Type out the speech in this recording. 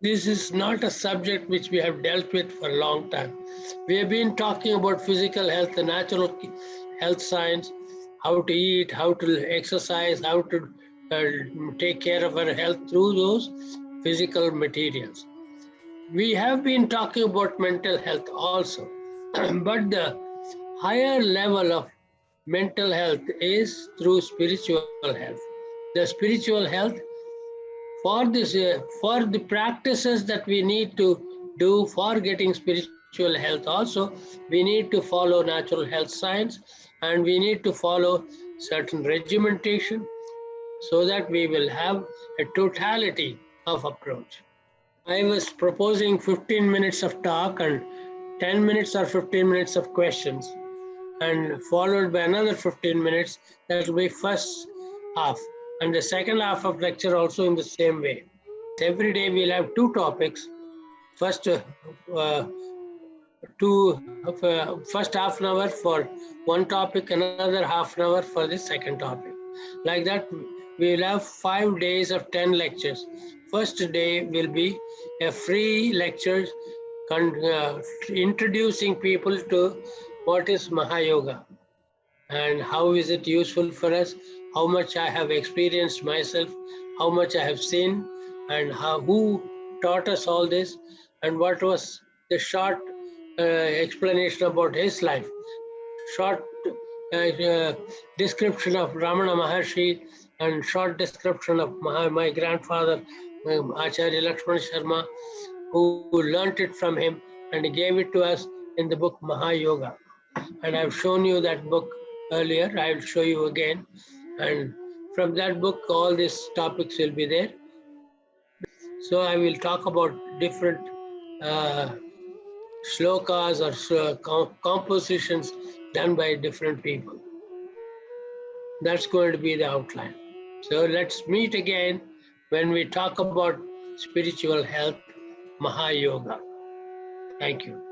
This is not a subject which we have dealt with for a long time. We have been talking about physical health, the natural health science, how to eat, how to exercise, how to take care of our health through those physical materials. We have been talking about mental health also, but the higher level of mental health is through spiritual health. The spiritual health for the practices that we need to do for getting spiritual health also, we need to follow natural health science, and we need to follow certain regimentation so that we will have a totality of approach. I was proposing 15 minutes of talk and 10 minutes or 15 minutes of questions, and followed by another 15 minutes. That will be first half, and the second half of lecture also in the same way. Every day we'll have two topics. First, first half an hour for one topic, another half an hour for the second topic. Like that, we will have 5 days of 10 lectures. First day will be a free lecture introducing people to what is Mahayoga and how is it useful for us, how much I have experienced myself, how much I have seen, and who taught us all this, and what was the short explanation about his life, short description of Ramana Maharshi, and short description of my grandfather, Acharya Lakshmana Sharma, who learnt it from him and gave it to us in the book Mahayoga. And I've shown you that book earlier. I will show you again. And from that book, all these topics will be there. So I will talk about different uh, shlokas or compositions done by different people. That's going to be the outline. So let's meet again when we talk about spiritual health, Mahayoga. Thank you.